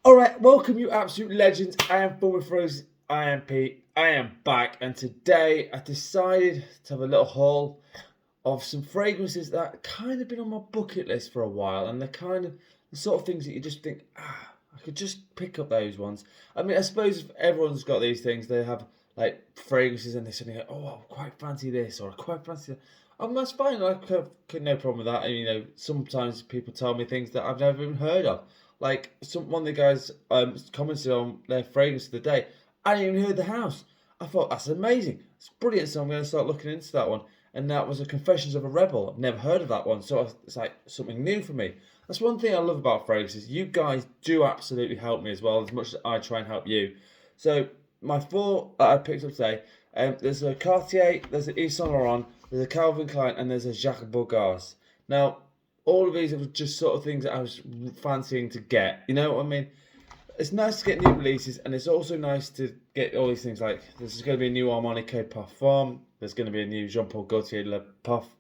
Alright, welcome you absolute legends. I am Full with Rose. I am Pete. I am back, and today I decided to have a little haul of some fragrances that kind of been on my bucket list for a while, and they're kind of the sort of things that you just think, I could just pick up those ones. I mean, I suppose if everyone's got these things, they have like fragrances, and they suddenly go, oh, I quite fancy this, or I quite fancy that. That's fine. I could no problem with that. And, sometimes people tell me things that I've never even heard of. Like one of the guys commented on their fragrance of the day. I didn't even heard the house. I thought that's amazing. It's brilliant. So I'm going to start looking into that one. And that was a Confessions of a Rebel. I've never heard of that one, so it's like something new for me. That's one thing I love about fragrances. You guys do absolutely help me as well, as much as I try and help you. So my four that I picked up today, there's a Cartier, there's an Yves Saint Laurent, there's a Calvin Klein, and there's a Jacques bogart. Now, all of these are just sort of things that I was fancying to get. You know what I mean? It's nice to get new releases, and it's also nice to get all these things like there's going to be a new Armani Code Parfum. There's going to be a new Jean Paul Gaultier Le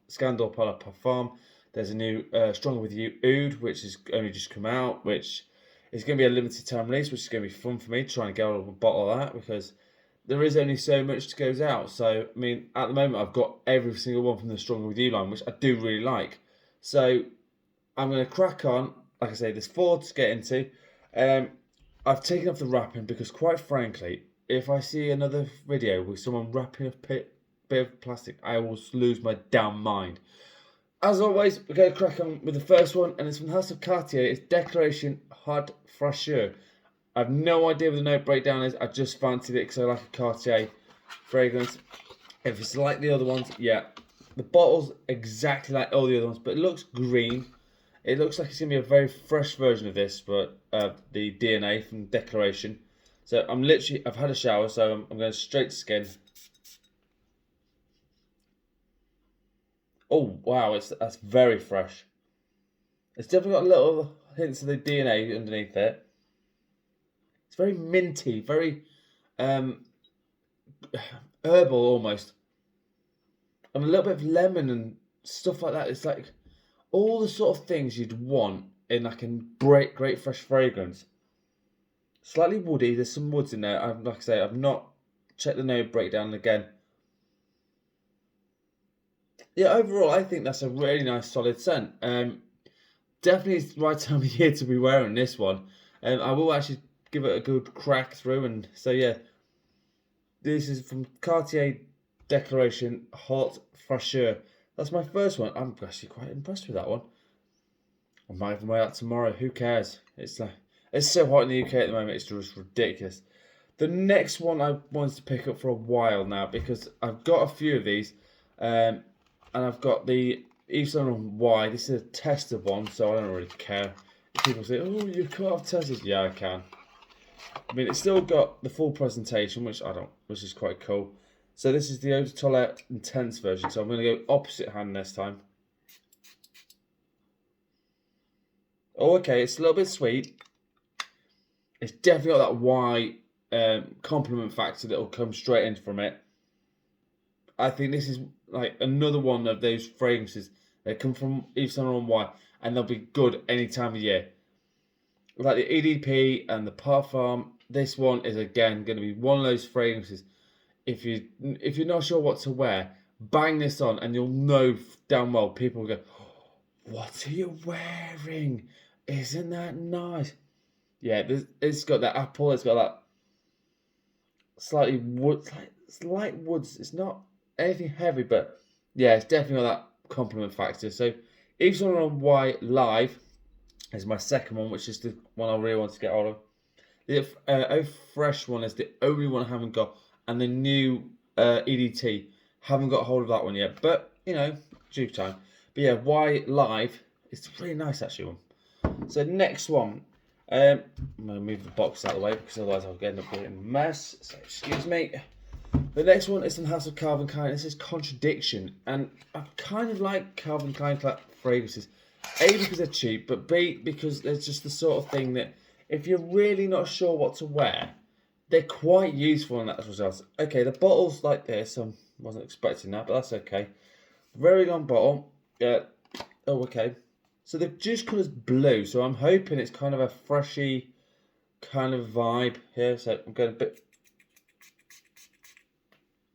Scandal par la Parfum. There's a new Stronger With You Oud, which has only just come out, which is going to be a limited time release, which is going to be fun for me trying to get out of a bottle of that because there is only so much that goes out. So, I mean, at the moment, I've got every single one from the Stronger With You line, which I do really like. So, I'm going to crack on. Like I say, there's four to get into. I've taken off the wrapping because, quite frankly, if I see another video with someone wrapping a bit of plastic, I will lose my damn mind. As always, we're going to crack on with the first one, and it's from the House of Cartier. It's Declaration Haute Fraicher. I have no idea what the note breakdown is. I just fancied it because I like a Cartier fragrance. If it's like the other ones, yeah. The bottle's exactly like all the other ones, but it looks green. It looks like it's going to be a very fresh version of this, but the DNA from Declaration. So I've had a shower, so I'm going straight to skin. Oh, wow, that's very fresh. It's definitely got little hints of the DNA underneath it. It's very minty, very herbal almost. And a little bit of lemon and stuff like that. It's like all the sort of things you'd want in like a great fresh fragrance. Slightly woody. There's some woods in there. Like I say, I've not checked the note breakdown again. Yeah, overall, I think that's a really nice, solid scent. Definitely the right time of year to be wearing this one. I will actually give it a good crack through. And so, yeah, this is from Cartier Declaration Haute Fraicher. That's my first one. I'm actually quite impressed with that one. I might even wear that tomorrow. Who cares? It's so hot in the UK at the moment. It's just ridiculous. The next one I wanted to pick up for a while now because I've got a few of these, and I've got the Yves Saint Laurent Y. This is a tested one, so I don't really care. If people say, "Oh, you can't have tested." Yeah, I can. I mean, it's still got the full presentation, which is quite cool. So this is the Eau de Toilette Intense version. So I'm going to go opposite hand this time. Oh, okay, it's a little bit sweet. It's definitely got that Y compliment factor that will come straight in from it. I think this is like another one of those fragrances that come from Yves Saint Laurent Y, and they'll be good any time of year. Like the EDP and the Parfum, this one is again going to be one of those fragrances. If you're not sure what to wear, bang this on, and you'll know damn well people will go, "What are you wearing? Isn't that nice?" Yeah, it's got that apple. It's got that slightly light woods. It's not anything heavy, but yeah, it's definitely got that compliment factor. So Yves Saint Laurent Y Live is my second one, which is the one I really want to get hold of. The Oh Fresh one is the only one I haven't got, and the new EDT haven't got hold of that one yet. But due time. But yeah, Y Live is really nice actually one. So next one, I'm gonna move the box out of the way because otherwise I'll end up getting a mess. So excuse me. The next one is from House of Calvin Klein. This is Contradiction, and I kind of like Calvin Klein fragrances. A, because they're cheap, but B, because they're just the sort of thing that if you're really not sure what to wear, they're quite useful in that result. Okay, the bottle's like this. I wasn't expecting that, but that's okay. Very long bottle. Oh, okay. So the juice colour's blue, so I'm hoping it's kind of a freshy, kind of vibe here. So I'm going a bit,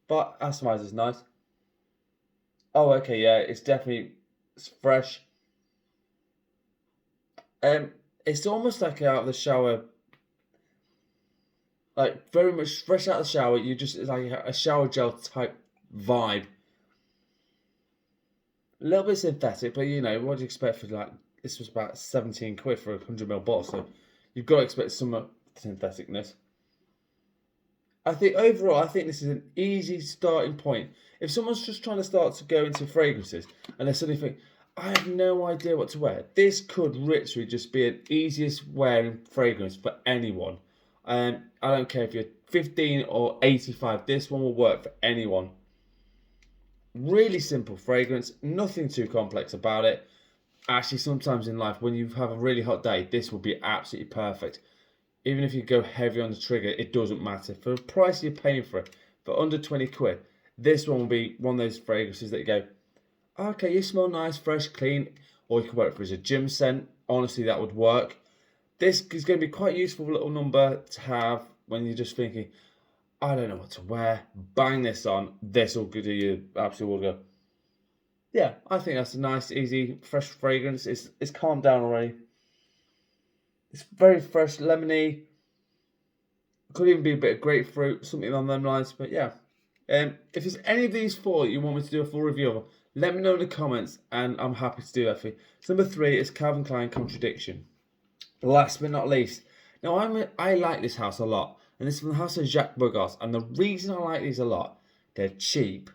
but atomizer is nice. Oh, okay, yeah, it's fresh. It's almost like out of the shower, like very much fresh out of the shower. You just it's like a shower gel type vibe. A little bit synthetic, but you know what do you expect for like this was about 17 quid for a 100 ml bottle, so you've got to expect some syntheticness. I think overall, I think this is an easy starting point. If someone's just trying to start to go into fragrances and they suddenly think, I have no idea what to wear, this could literally just be an easiest wearing fragrance for anyone. I don't care if you're 15 or 85, this one will work for anyone. Really simple fragrance, nothing too complex about it. Actually, sometimes in life, when you have a really hot day, this will be absolutely perfect. Even if you go heavy on the trigger, it doesn't matter. For the price you're paying for it, for under 20 quid, this one will be one of those fragrances that you go, okay, you smell nice, fresh, clean, or you can wear it for as a gym scent. Honestly, that would work. This is going to be quite a useful little number to have when you're just thinking, I don't know what to wear. Bang this on. This will do you absolutely will go. Yeah, I think that's a nice, easy, fresh fragrance. It's calmed down already. It's very fresh, lemony. Could even be a bit of grapefruit, something on them lines. But yeah, if there's any of these four that you want me to do a full review of, let me know in the comments, and I'm happy to do that for you. So number 3 is Calvin Klein Contradiction. Last but not least, now I like this house a lot, and this is from the house of Jacques Bogart. And the reason I like these a lot, they're cheap,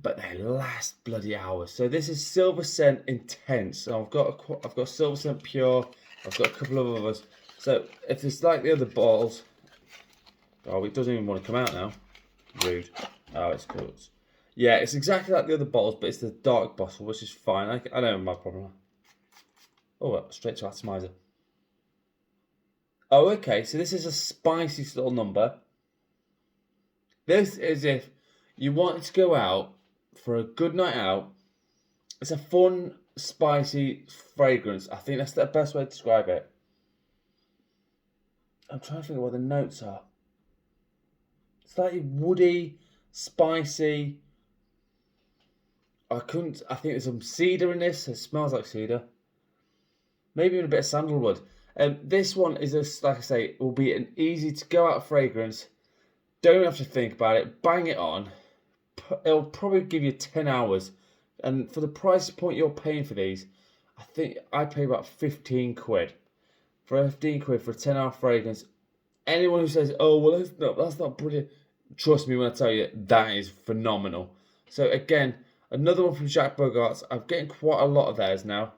but they last bloody hours. So this is Silver Scent Intense. So I've got Silver Scent Pure. I've got a couple of others. So if it's like the other bottles, oh, it doesn't even want to come out now. Rude. Oh, it's cool. Yeah, it's exactly like the other bottles, but it's the dark bottle, which is fine. I don't have my problem. Oh, well, straight to atomizer. Oh, okay. So this is a spicy little number. This is if you want to go out for a good night out. It's a fun, spicy fragrance. I think that's the best way to describe it. I'm trying to think of what the notes are. Slightly woody, spicy. I think there's some cedar in this. It smells like cedar. Maybe even a bit of sandalwood. This one is like I say, it will be an easy to go out fragrance. Don't have to think about it. Bang it on. It'll probably give you 10 hours. And for the price point you're paying for these, I think I pay about 15 quid. For 15 quid for a 10-hour fragrance. Anyone who says, oh, well, that's not brilliant. Trust me when I tell you, that is phenomenal. So again, another one from Jacques Bogart. I'm getting quite a lot of theirs now.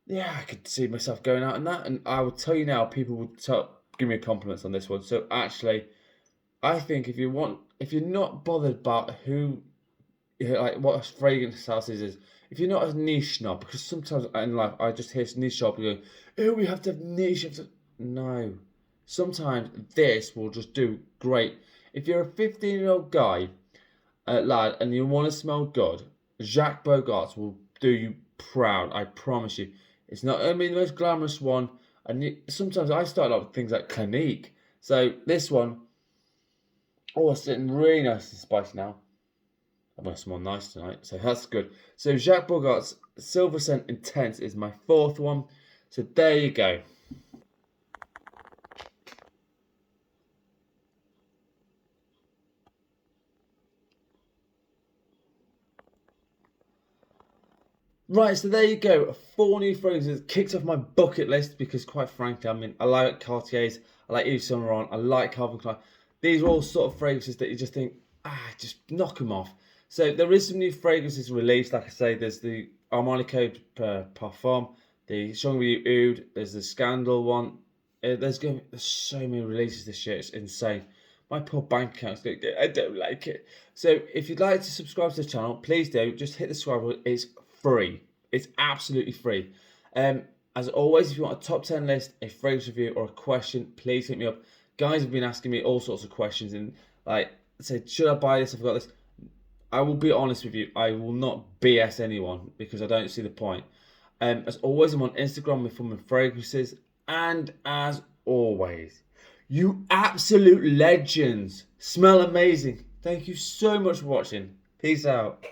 Yeah, I could see myself going out in that. And I will tell you now, people will give me compliments on this one. So actually, I think if you're not bothered about like what a fragrance house is, if you're not a niche snob, because sometimes in life I just hear niche shop going, oh, we have to have niche. No, sometimes this will just do great. If you're a 15-year-old guy, lad, and you want to smell good, Jacques Bogart will do you proud. I promise you. It's not only the most glamorous one, and sometimes I start off with things like Clinique. So this one, oh, it's sitting really nice and spicy now. I'm going to smell nice tonight, so that's good. So Jacques Bogart's Silver Scent Intense is my 4th one. So there you go. Right, so there you go. 4 new fragrances kicked off my bucket list because, quite frankly, I mean, I like Cartiers, I like Yves Saint Laurent, I like Calvin Klein. These are all sort of fragrances that you just think, just knock them off. So there is some new fragrances released. Like I say, there's the Armani Parfum, the Changwy Oud, there's the Scandal one. There's so many releases this year. It's insane. My poor bank account's going to I don't like it. So if you'd like to subscribe to the channel, please do. Just hit the subscribe button. It's free. It's absolutely free. As always, if you want a top 10 list, a fragrance review, or a question, please hit me up. Guys have been asking me all sorts of questions and like say, should I buy this? I've got this. I will be honest with you. I will not BS anyone because I don't see the point. As always, I'm on Instagram with Fun and Fragrances, and as always. You absolute legends. Smell amazing. Thank you so much for watching. Peace out.